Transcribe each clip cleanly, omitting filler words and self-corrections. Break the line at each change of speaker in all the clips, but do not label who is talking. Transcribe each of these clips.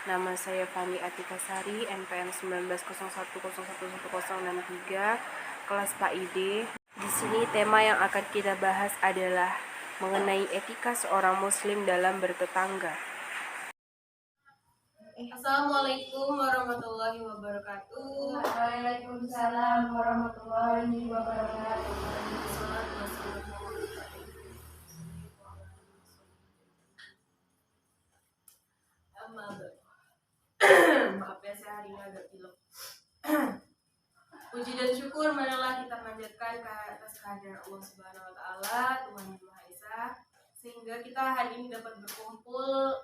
Nama saya Fani Atika Sari, NPM 1901011063, kelas PAID. Di sini tema yang akan kita bahas adalah mengenai etika seorang muslim dalam bertetangga.
Assalamualaikum warahmatullahi wabarakatuh.
Waalaikumsalam warahmatullahi wabarakatuh.
Maaf ya, saya hari ini agak pilek. Puji dan syukur marilah kita panjatkan ke atas kehadiran Allah Subhanahu wa taala, Tuhan yang Maha Esa, sehingga kita hari ini dapat berkumpul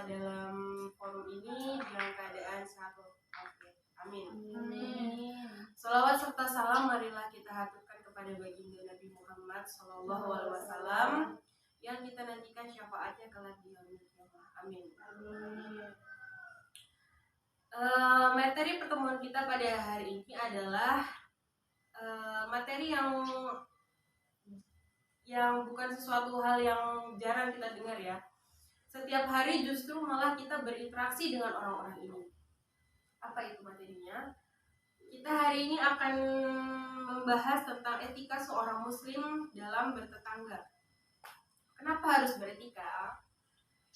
dalam forum ini dengan keadaan sehat walafiat. Amin.
Amin.
Salawat serta salam marilah kita haturkan kepada baginda Nabi Muhammad Sallallahu Alaihi Wasallam yang kita nantikan syafaatnya kelak di yaumil qiyamah. Amin. Materi pertemuan kita pada hari ini adalah materi yang bukan sesuatu hal yang jarang kita dengar ya. Setiap hari justru malah kita berinteraksi dengan orang-orang ini. Apa itu materinya? Kita hari ini akan membahas tentang etika seorang muslim dalam bertetangga. Kenapa harus beretika?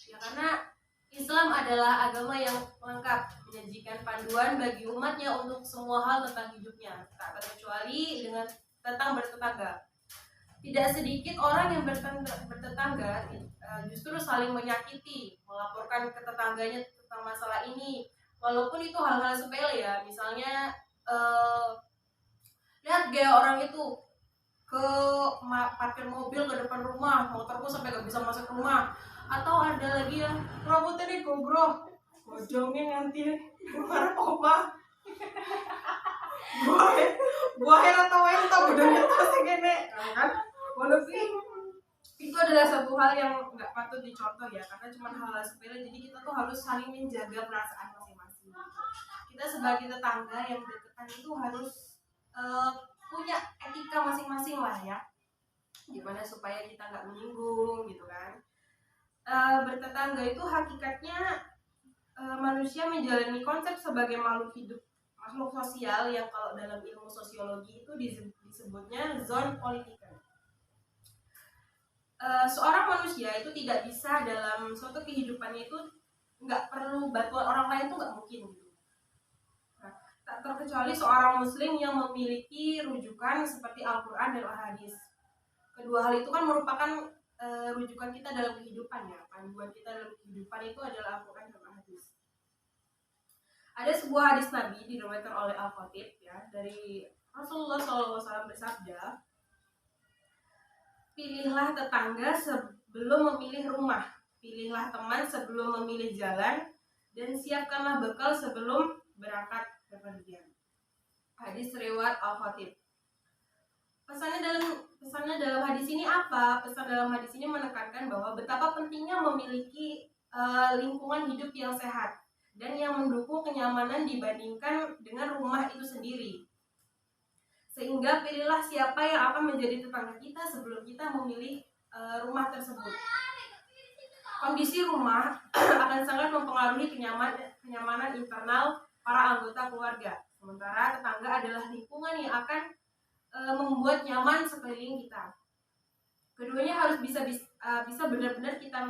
Ya karena Islam adalah agama yang lengkap, menyajikan panduan bagi umatnya untuk semua hal tentang hidupnya, tak terkecuali tentang bertetangga. Tidak sedikit orang yang bertetangga justru saling menyakiti, melaporkan ke tetangganya tentang masalah ini, walaupun itu hal-hal sepele ya. Misalnya lihat gaya orang itu ke parkir mobil ke depan rumah, motorku sampai gak bisa masuk rumah. Atau ada lagi yang rambutnya nih gogro, gojongin nanti marah oma. Buah atau entah budanya pasti gini kan. Menurut sih itu adalah satu hal yang nggak patut dicontoh ya, karena cuma hal sepele. Jadi kita tuh harus saling menjaga perasaan masing-masing. Kita sebagai tetangga yang berdekatan itu harus punya etika masing-masing lah ya, gimana supaya kita nggak menyinggung gitu kan. Bertetangga itu hakikatnya manusia menjalani konsep sebagai makhluk hidup, makhluk sosial yang kalau dalam ilmu sosiologi itu disebutnya zon politika. Seorang manusia itu tidak bisa dalam suatu kehidupannya itu nggak perlu bantuan orang lain, itu nggak mungkin gitu. Nah, tak terkecuali seorang muslim yang memiliki rujukan seperti Al-Quran dan Al-Hadis. Kedua hal itu kan merupakan rujukan kita dalam kehidupan ya, panduan kita dalam kehidupan itu adalah Al-Quran dan Al-Hadis. Ada sebuah hadis Nabi diriwayatkan oleh Al-Khatib ya, dari Rasulullah SAW bersabda, pilihlah tetangga sebelum memilih rumah, pilihlah teman sebelum memilih jalan, dan siapkanlah bekal sebelum berangkat bepergian. Hadis riwayat Al-Khatib. Pesannya dalam hadis ini apa? Pesan dalam hadis ini menekankan bahwa betapa pentingnya memiliki lingkungan hidup yang sehat dan yang mendukung kenyamanan dibandingkan dengan rumah itu sendiri. Sehingga pilihlah siapa yang akan menjadi tetangga kita sebelum kita memilih rumah tersebut. Kondisi rumah akan sangat mempengaruhi kenyamanan internal para anggota keluarga. Sementara tetangga adalah lingkungan yang akan membuat nyaman sekeliling kita. Keduanya harus bisa benar-benar kita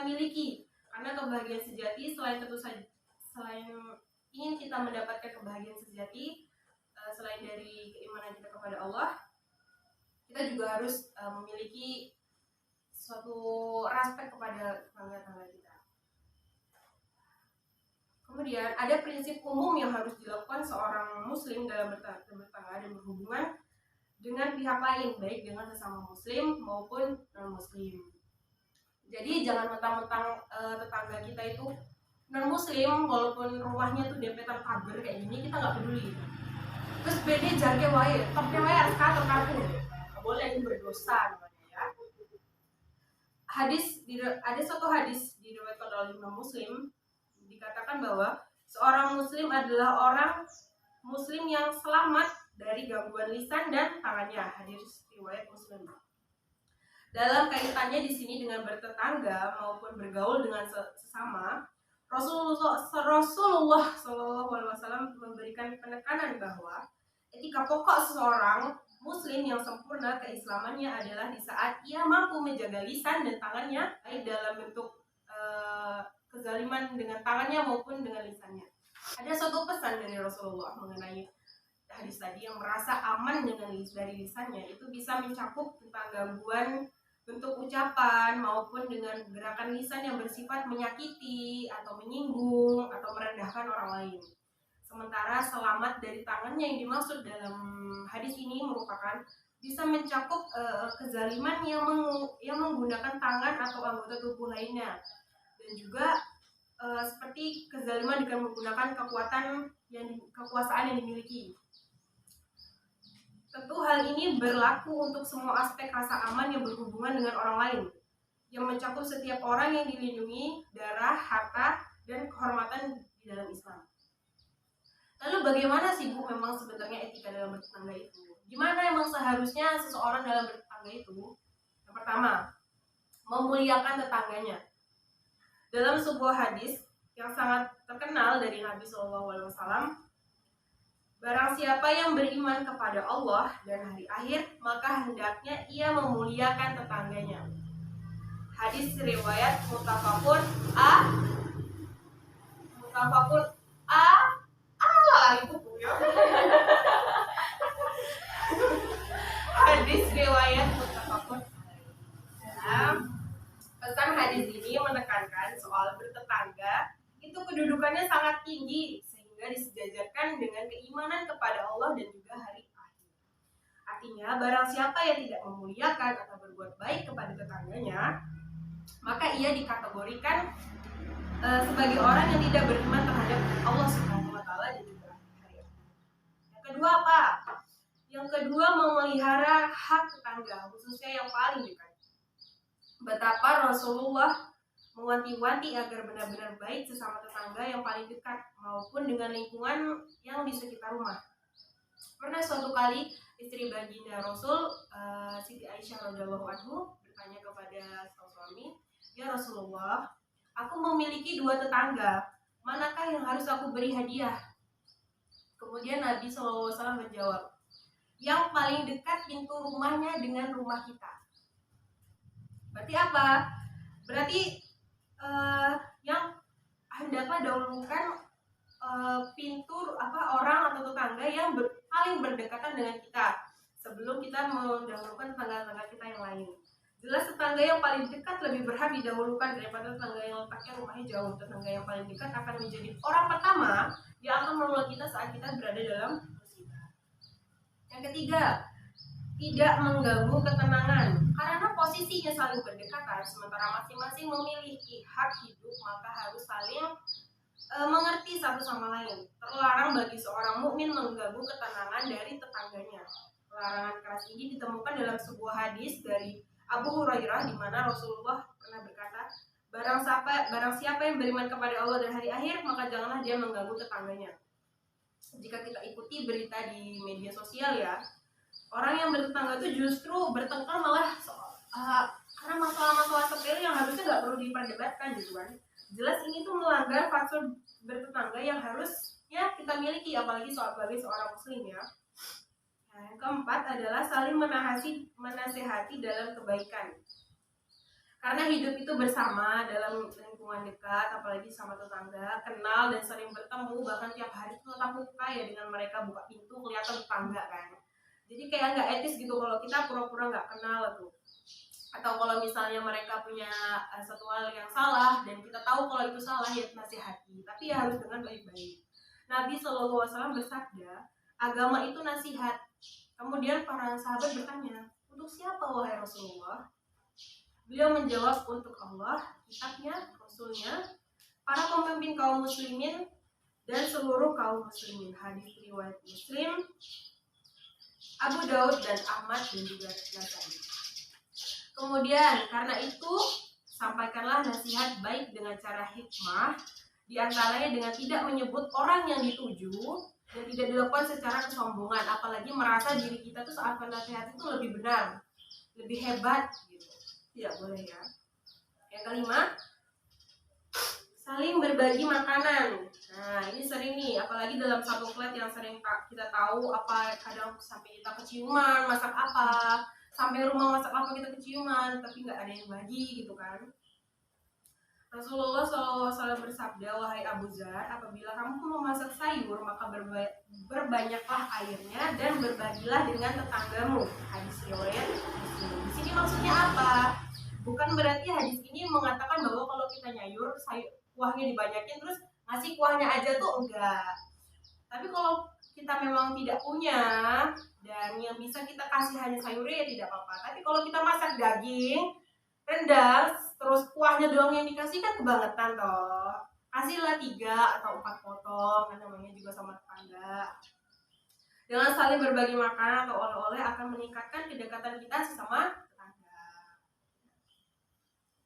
miliki, karena kebahagiaan sejati selain ingin kita mendapatkan kebahagiaan sejati, selain dari keimanan kita kepada Allah, kita juga harus memiliki suatu respek kepada tetangga-tetangga kita. Kemudian ada prinsip umum yang harus dilakukan seorang muslim dalam bertetangga dan berhubungan dengan pihak lain, baik dengan sesama muslim maupun non muslim. Jadi jangan mentang-mentang tetangga kita itu non muslim, walaupun rumahnya tuh dempetan pagar kayak gini, kita nggak peduli. Terus beda jarge wae, tapi wae harus kantor kartu, nggak boleh, ini berdosa namanya ya. Ada satu hadis diriwayatkan oleh Imam Muslim, dikatakan bahwa seorang muslim adalah orang muslim yang selamat dari gangguan lisan dan tangannya. Hadis riwayat Muslim. Dalam kaitannya di sini dengan bertetangga maupun bergaul dengan sesama, Rasulullah SAW memberikan penekanan bahwa etika pokok seseorang Muslim yang sempurna keislamannya adalah di saat ia mampu menjaga lisan dan tangannya, baik dalam bentuk kezaliman dengan tangannya maupun dengan lisannya. Ada suatu pesan dari Rasulullah mengenai hadis tadi yang merasa aman dari lisannya itu bisa mencakup tentang gangguan bentuk ucapan maupun dengan gerakan lisan yang bersifat menyakiti atau menyinggung atau merendahkan orang lain. Sementara selamat dari tangannya yang dimaksud dalam hadis ini merupakan bisa mencakup kezaliman yang menggunakan tangan atau anggota tubuh lainnya, dan juga seperti kezaliman dengan menggunakan kekuasaan yang dimiliki. Tentu hal ini berlaku untuk semua aspek rasa aman yang berhubungan dengan orang lain, yang mencakup setiap orang yang dilindungi, darah, harta, dan kehormatan di dalam Islam. Lalu bagaimana sih Bu memang sebenarnya etika dalam bertetangga itu? Gimana emang seharusnya seseorang dalam bertetangga itu? Yang pertama, memuliakan tetangganya. Dalam sebuah hadis yang sangat terkenal dari Nabi SAW, barang siapa yang beriman kepada Allah dan hari akhir, maka hendaknya ia memuliakan tetangganya. Hadis riwayat Muttafaqun itu ya. Hadis riwayat Muttafaqun. Dalam pesan hadis ini menekankan soal bertetangga itu kedudukannya sangat tinggi sehingga disejajarkan dengan keimanan kepada Allah dan juga hari akhir. Artinya, barang siapa yang tidak memuliakan atau berbuat baik kepada tetangganya, maka ia dikategorikan sebagai orang yang tidak beriman terhadap Allah Subhanahu wa taala dan juga hari akhir. Yang kedua apa? Yang kedua, memelihara hak tetangga, khususnya yang paling dekat. Betapa Rasulullah mewanti-wanti agar benar-benar baik sesama tetangga yang paling dekat maupun dengan lingkungan yang di sekitar rumah. Pernah suatu kali istri baginda Rasul, Siti Aisyah radhiyallahu anhu, bertanya kepada sang suami, "Ya Rasulullah, aku memiliki 2 tetangga, manakah yang harus aku beri hadiah?" Kemudian Nabi SAW menjawab, "Yang paling dekat pintu rumahnya dengan rumah kita." Berarti apa? Berarti yang hendaklah dahulukan pintu orang atau tetangga yang paling berdekatan dengan kita sebelum kita mendahulukan tetangga-tetangga kita yang lain. Jelas tetangga yang paling dekat lebih berhak didahulukan daripada tetangga yang letaknya rumahnya jauh. Tetangga yang paling dekat akan menjadi orang pertama yang akan menolong kita saat kita berada dalam musibah. Yang ketiga, tidak mengganggu ketenangan. Karena posisinya saling berdekatan, sementara masing-masing memiliki hak hidup, maka harus saling mengerti satu sama lain. Terlarang bagi seorang mukmin mengganggu ketenangan dari tetangganya. Larangan keras ini ditemukan dalam sebuah hadis dari Abu Hurairah di mana Rasulullah pernah berkata, barang siapa yang beriman kepada Allah dan hari akhir, maka janganlah dia mengganggu tetangganya. Jika kita ikuti berita di media sosial ya, orang yang bertetangga itu justru bertengkar malah karena masalah-masalah sepele yang harusnya nggak perlu diperdebatkan gitu kan. Jelas ini tuh melanggar fatsun bertetangga yang harusnya kita miliki, apalagi sebagai seorang muslim ya. Nah, yang keempat adalah saling menasehati dalam kebaikan. Karena hidup itu bersama dalam lingkungan dekat, apalagi sama tetangga, kenal dan sering bertemu, bahkan tiap hari itu tatap muka ya dengan mereka, buka pintu kelihatan tetangga kan. Jadi kayak nggak etis gitu kalau kita pura-pura nggak kenal tuh. Atau kalau misalnya mereka punya satu hal yang salah dan kita tahu kalau itu salah, ya nasihati, tapi ya harus dengan baik-baik. Nabi SAW bersabda, agama itu nasihat. Kemudian para sahabat bertanya, untuk siapa wahai Rasulullah? Beliau menjawab, untuk Allah, kitabnya, Rasulnya, para pemimpin kaum muslimin dan seluruh kaum muslimin. Hadis riwayat Muslim, Abu Daud dan Ahmad dan juga Nasai. Kemudian karena itu sampaikanlah nasihat baik dengan cara hikmah, diantaranya dengan tidak menyebut orang yang dituju dan tidak dilakukan secara kesombongan, apalagi merasa diri kita tuh saat bernasihat itu lebih benar, lebih hebat gitu. Tidak boleh ya. Yang kelima, saling berbagi makanan. Nah, ini sering nih, apalagi dalam satu flat yang sering kita tahu apa, kadang sampai kita keciuman masak apa, sampai rumah masak apa kita keciuman, tapi nggak ada yang bagi gitu kan. Rasulullah SAW bersabda, wahai Abu Dzar, apabila kamu memasak sayur, maka berbanyaklah airnya dan berbagilah dengan tetanggamu. Hadis riwayat Muslim. Di sini maksudnya apa? Bukan berarti hadis ini mengatakan bahwa kalau kita nyayur, kuahnya dibanyakin terus ngasih kuahnya aja tuh enggak. Tapi kalau kita memang tidak punya dan yang bisa kita kasih hanya sayurnya ya tidak apa-apa. Tapi kalau kita masak daging, rendang, terus kuahnya doang yang dikasih kan kebangetan toh. Kasihlah 3 atau 4 potong, kan namanya juga sama tetangga. Dengan saling berbagi makanan atau oleh-oleh akan meningkatkan kedekatan kita sesama tetangga.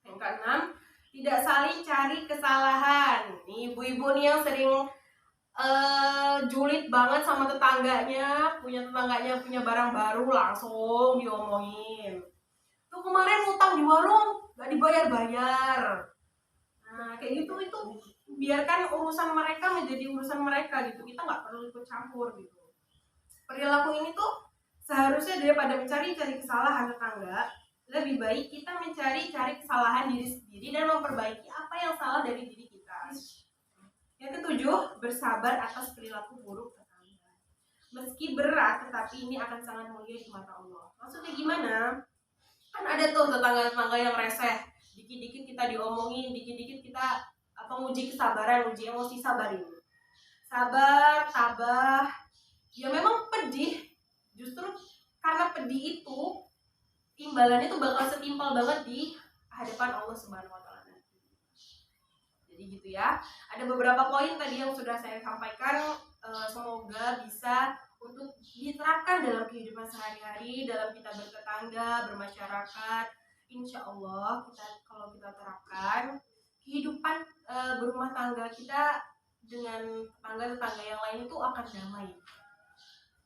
Yang keenam, tidak saling cari kesalahan. Nih ibu-ibu nih yang sering julid banget sama tetangganya punya barang baru langsung diomongin. Tuh kemarin utang di warung gak dibayar-bayar. Nah kayak gitu itu biarkan urusan mereka menjadi urusan mereka gitu. Kita nggak perlu ikut campur gitu. Perilaku ini tuh seharusnya daripada mencari-cari kesalahan tetangga, lebih baik kita mencari-cari kesalahan diri sendiri dan memperbaiki apa yang salah dari diri kita. Yang ketujuh, bersabar atas perilaku buruk tetangga. Meski berat, tetapi ini akan sangat mulia di mata Allah. Maksudnya gimana? Kan ada tuh tetangga-tetangga yang reseh. Dikit-dikit kita diomongin, dikit-dikit kita nguji kesabaran, uji emosi, sabarin. Sabar, tabah. Ya memang pedih. Justru karena pedih itu, imbalannya tuh bakal setimpal banget di hadapan Allah Subhanahu wa Ta'ala. Jadi gitu ya. Ada beberapa poin tadi yang sudah saya sampaikan, semoga bisa untuk diterapkan dalam kehidupan sehari-hari, dalam kita bertetangga, bermasyarakat. Insya Allah kalau kita terapkan, kehidupan berumah tangga kita dengan tetangga-tetangga yang lain itu akan damai.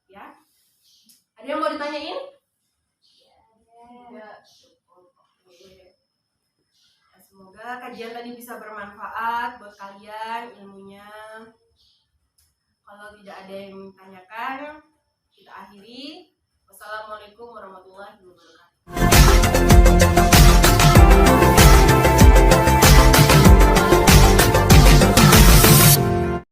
Ya. Ada yang mau ditanyain? Ya. Oke. Semoga kajian tadi bisa bermanfaat buat kalian ilmunya. Kalau tidak ada yang ditanyakan, kita akhiri. Wassalamualaikum warahmatullahi wabarakatuh.